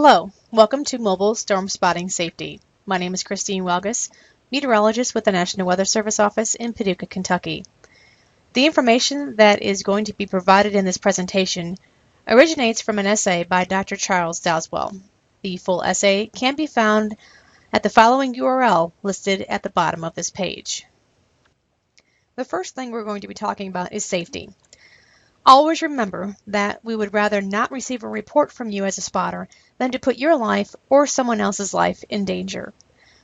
Hello, welcome to Mobile Storm Spotting Safety. My name is Christine Welgus, meteorologist with the National Weather Service office in Paducah, Kentucky. The information that is going to be provided in this presentation originates from an essay by Dr. Charles Dowswell. The full essay can be found at the following URL listed at the bottom of this page. The first thing we're going to be talking about is safety. Always remember that we would rather not receive a report from you as a spotter than to put your life or someone else's life in danger.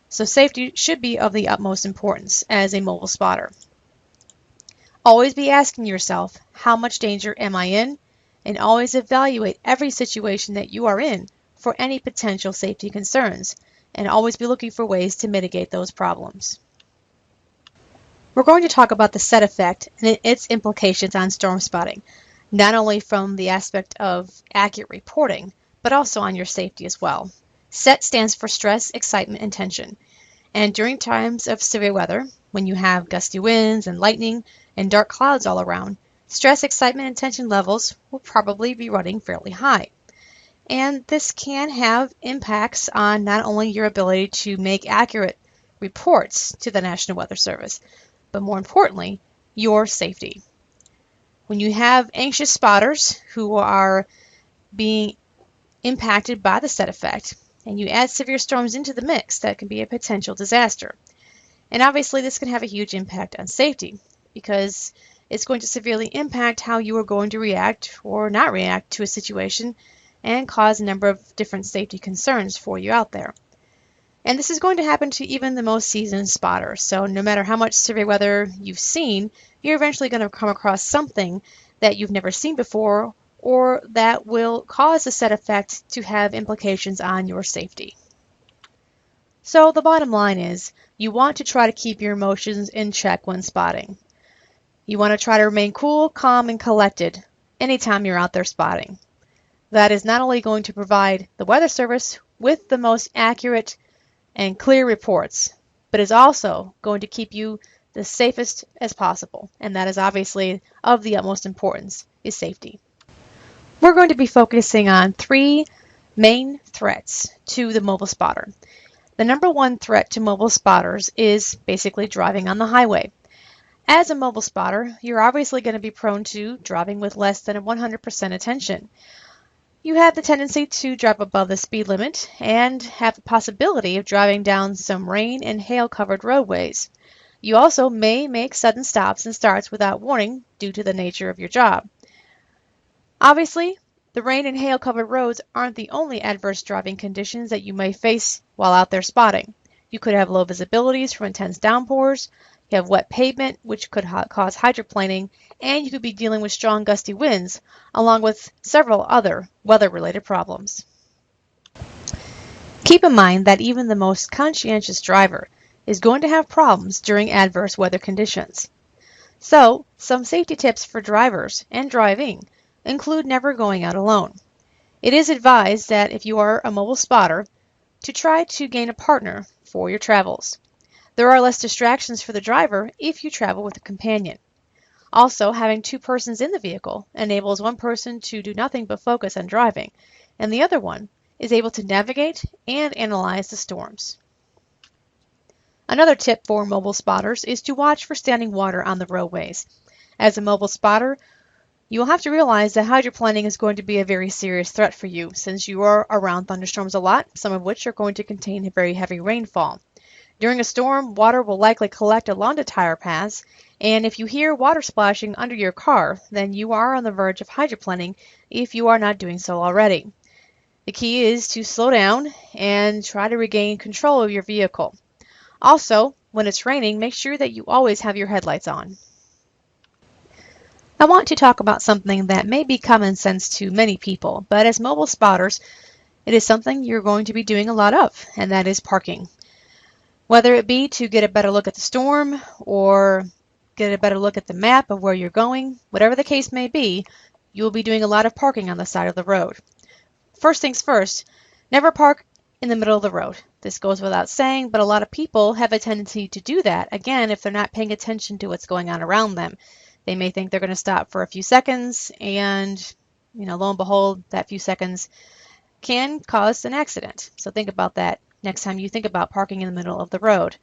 So safety should be of the utmost importance as a mobile spotter. Always be asking yourself, how much danger am I in? And always evaluate every situation that you are in for any potential safety concerns, and always be looking for ways to mitigate those problems. We're going to talk about the S.E.T effect and its implications on storm spotting, not only from the aspect of accurate reporting, but also on your safety as well. S.E.T stands for stress, excitement, and tension. And during times of severe weather, when you have gusty winds and lightning and dark clouds all around, stress, excitement, and tension levels will probably be running fairly high. And this can have impacts on not only your ability to make accurate reports to the National Weather Service, but more importantly, your safety. When you have anxious spotters who are being impacted by the S.E.T effect, and you add severe storms into the mix, that can be a potential disaster. And obviously this can have a huge impact on safety because it's going to severely impact how you are going to react or not react to a situation and cause a number of different safety concerns for you out there. And this is going to happen to even the most seasoned spotters. So no matter how much severe weather you've seen, you're eventually going to come across something that you've never seen before or that will cause the S.E.T effect to have implications on your safety. So the bottom line is you want to try to keep your emotions in check when spotting. You want to try to remain cool, calm, and collected anytime you're out there spotting. That is not only going to provide the Weather Service with the most accurate and clear reports, but is also going to keep you the safest as possible, and that is obviously of the utmost importance, is safety. We're going to be focusing on three main threats to the mobile spotter. The number one threat to mobile spotters is basically driving on the highway. As a mobile spotter, you're obviously going to be prone to driving with less than 100% attention. You have the tendency to drive above the speed limit and have the possibility of driving down some rain and hail-covered roadways. You also may make sudden stops and starts without warning due to the nature of your job. Obviously, the rain and hail-covered roads aren't the only adverse driving conditions that you may face while out there spotting. You could have low visibilities from intense downpours, you have wet pavement, which could cause hydroplaning, and you could be dealing with strong gusty winds, along with several other weather-related problems. Keep in mind that even the most conscientious driver is going to have problems during adverse weather conditions. So, some safety tips for drivers and driving include never going out alone. It is advised that if you are a mobile spotter, to try to gain a partner for your travels. There are less distractions for the driver if you travel with a companion. Also, having two persons in the vehicle enables one person to do nothing but focus on driving, and the other one is able to navigate and analyze the storms. Another tip for mobile spotters is to watch for standing water on the roadways. As a mobile spotter, you will have to realize that hydroplaning is going to be a very serious threat for you since you are around thunderstorms a lot, some of which are going to contain very heavy rainfall. During a storm, water will likely collect along the tire paths, and if you hear water splashing under your car, then you are on the verge of hydroplaning if you are not doing so already. The key is to slow down and try to regain control of your vehicle. Also, when it's raining, make sure that you always have your headlights on. I want to talk about something that may be common sense to many people, but as mobile spotters, it is something you're going to be doing a lot of, and that is parking. Whether it be to get a better look at the storm or get a better look at the map of where you're going, whatever the case may be, you will be doing a lot of parking on the side of the road. First things first, never park in the middle of the road. This goes without saying, but a lot of people have a tendency to do that, again, if they're not paying attention to what's going on around them. They may think they're going to stop for a few seconds and, lo and behold, that few seconds can cause an accident. So think about that next time you think about parking in the middle of the road.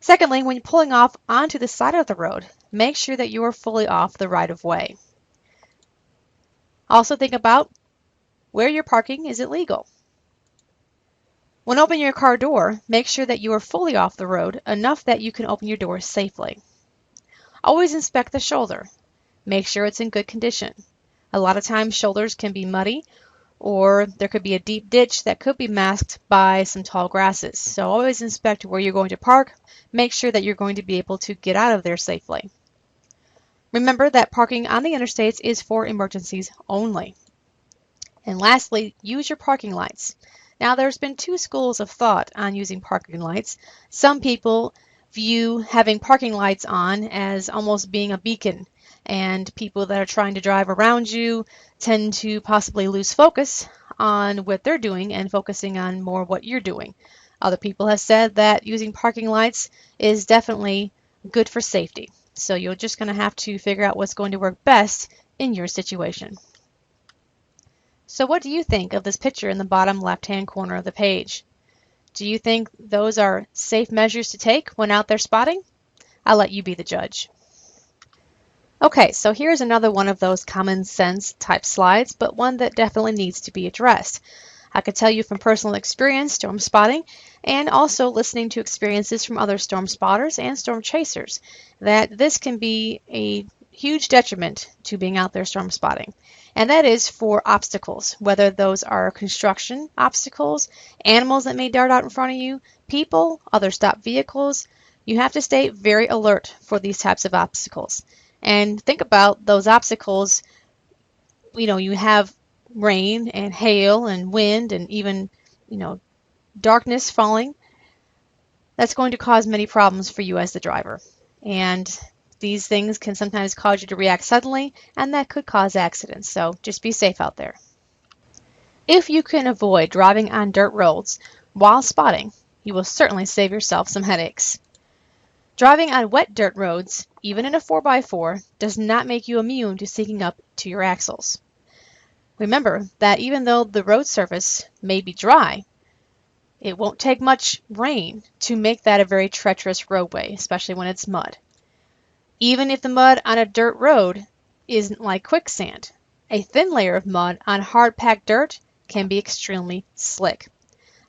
Secondly, when you're pulling off onto the side of the road, make sure that you are fully off the right-of-way. Also think about where you're parking is it legal. When opening your car door, make sure that you are fully off the road enough that you can open your door safely. Always inspect the shoulder. Make sure it's in good condition. A lot of times shoulders can be muddy, or there could be a deep ditch that could be masked by some tall grasses. So always inspect where you're going to park. Make sure that you're going to be able to get out of there safely. Remember that parking on the interstates is for emergencies only. And lastly, use your parking lights. Now there's been two schools of thought on using parking lights. Some people view having parking lights on as almost being a beacon, and people that are trying to drive around you tend to possibly lose focus on what they're doing and focusing on more what you're doing. Other people have said that using parking lights is definitely good for safety. So you're just going to have to figure out what's going to work best in your situation. So what do you think of this picture in the bottom left-hand corner of the page? Do you think those are safe measures to take when out there spotting? I'll let you be the judge. Okay, so here's another one of those common sense type slides, but one that definitely needs to be addressed. I could tell you from personal experience storm spotting and also listening to experiences from other storm spotters and storm chasers that this can be a huge detriment to being out there storm spotting. And that is for obstacles, whether those are construction obstacles, animals that may dart out in front of you, people, other stopped vehicles. You have to stay very alert for these types of obstacles. And think about those obstacles. You have rain and hail and wind and even, darkness falling. That's going to cause many problems for you as the driver. And these things can sometimes cause you to react suddenly, and that could cause accidents. So just be safe out there. If you can avoid driving on dirt roads while spotting, you will certainly save yourself some headaches. Driving on wet dirt roads, even in a 4x4, does not make you immune to sinking up to your axles. Remember that even though the road surface may be dry, it won't take much rain to make that a very treacherous roadway, especially when it's mud. Even if the mud on a dirt road isn't like quicksand, a thin layer of mud on hard-packed dirt can be extremely slick.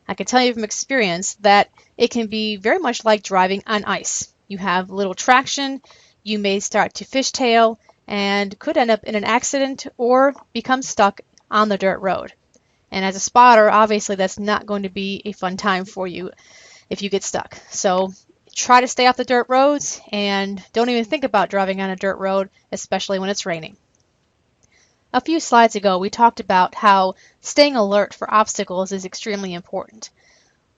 I can tell you from experience that it can be very much like driving on ice. You have little traction, you may start to fishtail, and could end up in an accident or become stuck on the dirt road. And as a spotter, obviously that's not going to be a fun time for you if you get stuck. So try to stay off the dirt roads and don't even think about driving on a dirt road, especially when it's raining. A few slides ago, we talked about how staying alert for obstacles is extremely important.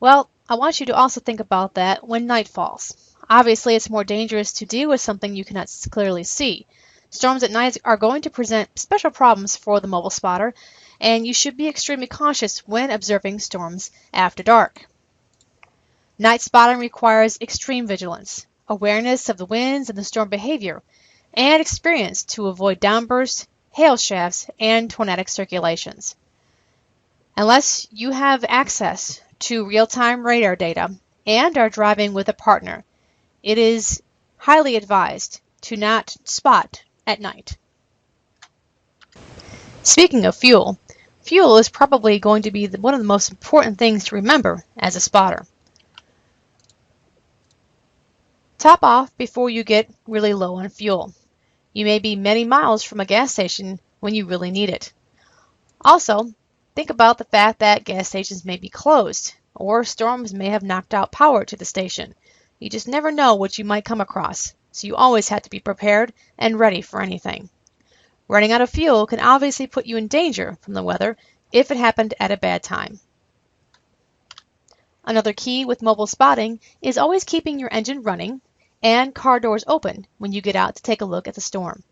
Well, I want you to also think about that when night falls. Obviously, it's more dangerous to deal with something you cannot clearly see. Storms at night are going to present special problems for the mobile spotter, and you should be extremely cautious when observing storms after dark. Night spotting requires extreme vigilance, awareness of the winds and the storm behavior, and experience to avoid downbursts, hail shafts, and tornadic circulations. Unless you have access to real-time radar data and are driving with a partner, it is highly advised to not spot at night. Speaking of fuel, fuel is probably going to be one of the most important things to remember as a spotter. Top off before you get really low on fuel. You may be many miles from a gas station when you really need it. Also, think about the fact that gas stations may be closed or storms may have knocked out power to the station. You just never know what you might come across, so you always have to be prepared and ready for anything. Running out of fuel can obviously put you in danger from the weather if it happened at a bad time. Another key with mobile spotting is always keeping your engine running and car doors open when you get out to take a look at the storm.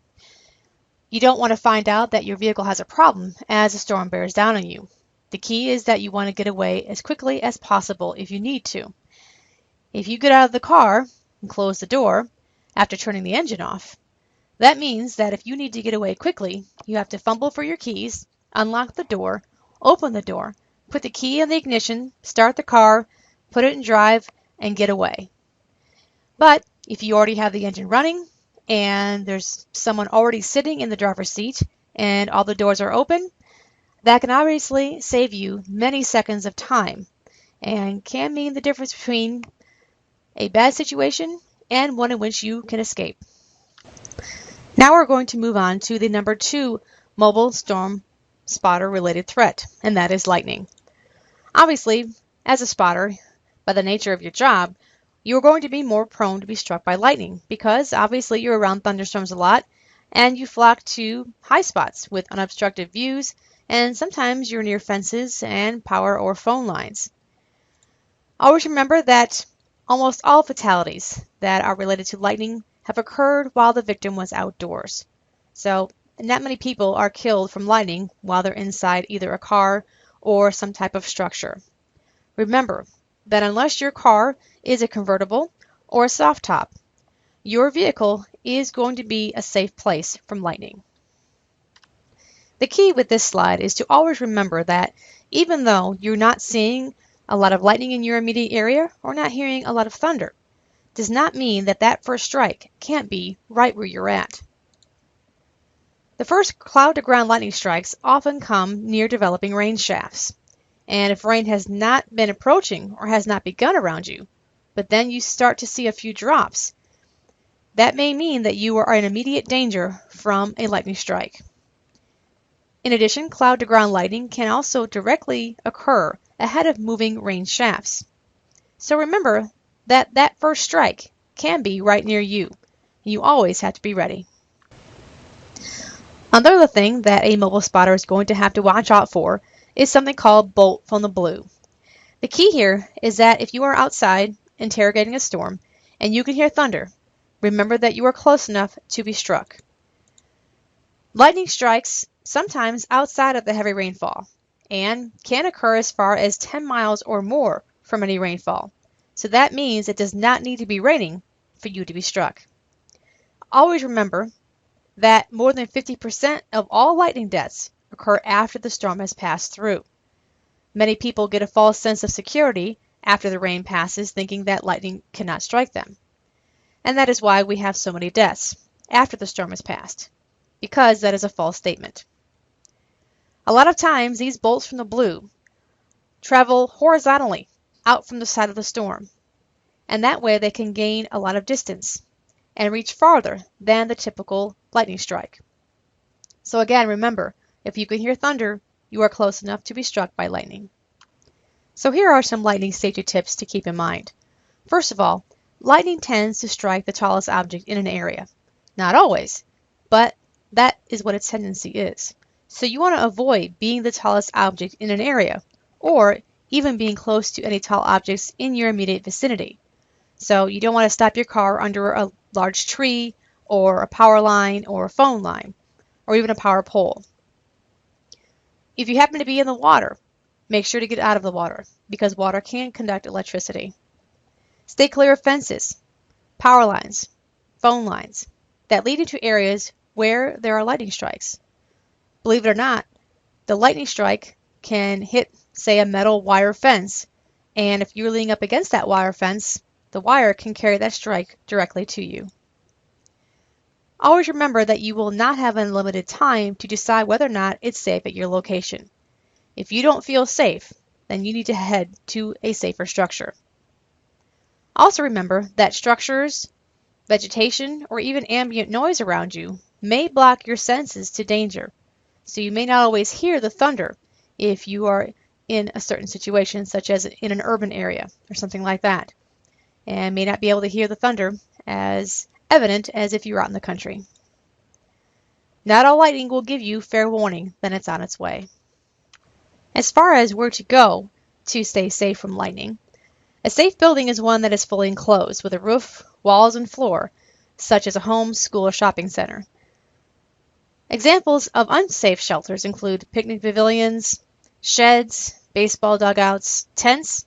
You don't want to find out that your vehicle has a problem as the storm bears down on you. The key is that you want to get away as quickly as possible if you need to. If you get out of the car and close the door after turning the engine off, that means that if you need to get away quickly, you have to fumble for your keys, unlock the door, open the door, put the key in the ignition, start the car, put it in drive, and get away. But if you already have the engine running and there's someone already sitting in the driver's seat and all the doors are open, that can obviously save you many seconds of time and can mean the difference between a bad situation and one in which you can escape. Now we're going to move on to the number 2 mobile storm spotter related threat, and that is lightning. Obviously, as a spotter, by the nature of your job, you're going to be more prone to be struck by lightning because obviously you're around thunderstorms a lot and you flock to high spots with unobstructed views, and sometimes you're near fences and power or phone lines. Always remember that almost all fatalities that are related to lightning have occurred while the victim was outdoors. So not many people are killed from lightning while they're inside either a car or some type of structure. Remember that unless your car is a convertible or a soft top, your vehicle is going to be a safe place from lightning. The key with this slide is to always remember that even though you're not seeing a lot of lightning in your immediate area or not hearing a lot of thunder, does not mean that that first strike can't be right where you're at. The first cloud-to-ground lightning strikes often come near developing rain shafts. And if rain has not been approaching or has not begun around you, but then you start to see a few drops, that may mean that you are in immediate danger from a lightning strike. In addition, cloud-to-ground lightning can also directly occur ahead of moving rain shafts. So remember that that first strike can be right near you. You always have to be ready. Another thing that a mobile spotter is going to have to watch out for is something called bolt from the blue. The key here is that if you are outside interrogating a storm and you can hear thunder, remember that you are close enough to be struck. Lightning strikes sometimes outside of the heavy rainfall and can occur as far as 10 miles or more from any rainfall. So that means it does not need to be raining for you to be struck. Always remember that more than 50% of all lightning deaths occur after the storm has passed through. Many people get a false sense of security after the rain passes, thinking that lightning cannot strike them. And that is why we have so many deaths after the storm has passed, because that is a false statement. A lot of times these bolts from the blue travel horizontally out from the side of the storm, and that way they can gain a lot of distance and reach farther than the typical lightning strike. So again, remember, if you can hear thunder, you are close enough to be struck by lightning. So here are some lightning safety tips to keep in mind. First of all, lightning tends to strike the tallest object in an area. Not always, but that is what its tendency is. So you want to avoid being the tallest object in an area, or even being close to any tall objects in your immediate vicinity. So you don't want to stop your car under a large tree, or a power line, or a phone line, or even a power pole. If you happen to be in the water, make sure to get out of the water, because water can conduct electricity. Stay clear of fences, power lines, phone lines that lead into areas where there are lightning strikes. Believe it or not, the lightning strike can hit, say, a metal wire fence, and if you're leaning up against that wire fence, the wire can carry that strike directly to you. Always remember that you will not have unlimited time to decide whether or not it's safe at your location. If you don't feel safe, then you need to head to a safer structure. Also remember that structures, vegetation, or even ambient noise around you may block your senses to danger, so you may not always hear the thunder if you are in a certain situation, such as in an urban area or something like that, and may not be able to hear the thunder as evident as if you were out in the country. Not all lightning will give you fair warning that it's on its way. As far as where to go to stay safe from lightning, a safe building is one that is fully enclosed with a roof, walls, and floor, such as a home, school, or shopping center. Examples of unsafe shelters include picnic pavilions, sheds, baseball dugouts, tents,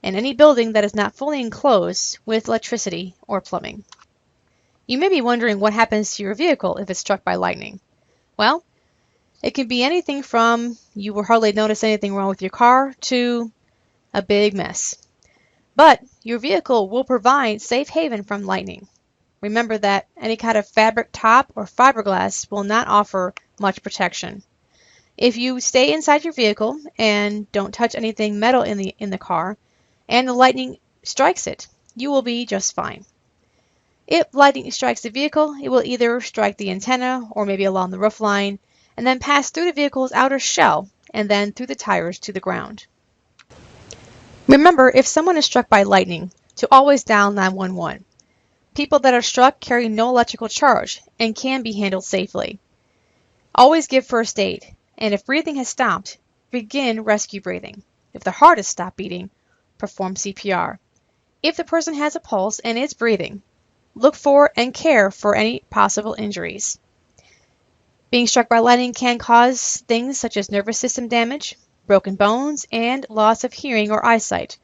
and any building that is not fully enclosed with electricity or plumbing. You may be wondering what happens to your vehicle if it's struck by lightning. Well, It can be anything from you will hardly notice anything wrong with your car to a big mess. But your vehicle will provide safe haven from lightning. Remember that any kind of fabric top or fiberglass will not offer much protection. If you stay inside your vehicle and don't touch anything metal in the car, and the lightning strikes it, you will be just fine. If lightning strikes the vehicle, it will either strike the antenna or maybe along the roof line, and then pass through the vehicle's outer shell and then through the tires to the ground. Remember, if someone is struck by lightning, to always dial 911. People that are struck carry no electrical charge and can be handled safely. Always give first aid, and if breathing has stopped, begin rescue breathing. If the heart has stopped beating, perform CPR. If the person has a pulse and is breathing, look for and care for any possible injuries. Being struck by lightning can cause things such as nervous system damage, broken bones, and loss of hearing or eyesight,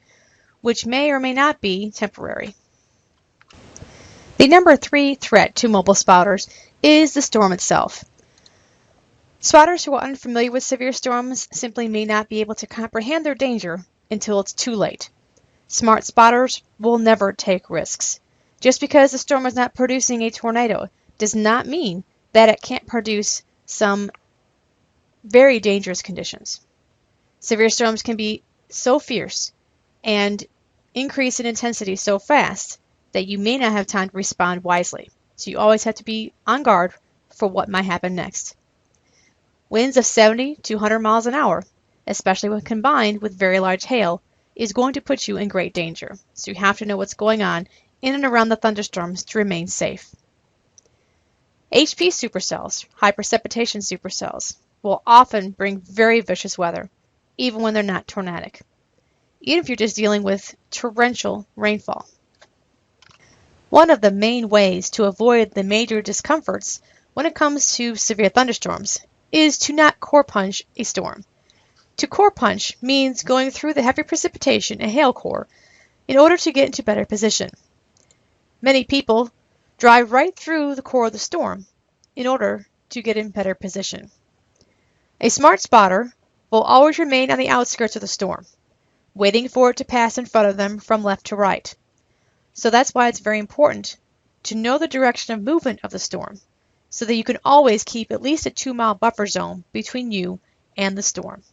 which may or may not be temporary. The number 3 threat to mobile spotters is the storm itself. Spotters who are unfamiliar with severe storms simply may not be able to comprehend their danger until it's too late. Smart spotters will never take risks. Just because the storm is not producing a tornado does not mean that it can't produce some very dangerous conditions. Severe storms can be so fierce and increase in intensity so fast that you may not have time to respond wisely. So you always have to be on guard for what might happen next. Winds of 70 to 100 miles an hour, especially when combined with very large hail, is going to put you in great danger. So you have to know what's going on in and around the thunderstorms to remain safe. HP supercells, high precipitation supercells, will often bring very vicious weather, even when they're not tornadic, even if you're just dealing with torrential rainfall. One of the main ways to avoid the major discomforts when it comes to severe thunderstorms is to not core punch a storm. To core punch means going through the heavy precipitation, a hail core, in order to get into better position. Many people drive right through the core of the storm in order to get in better position. A smart spotter will always remain on the outskirts of the storm, waiting for it to pass in front of them from left to right. So that's why it's very important to know the direction of movement of the storm, so that you can always keep at least a 2-mile buffer zone between you and the storm.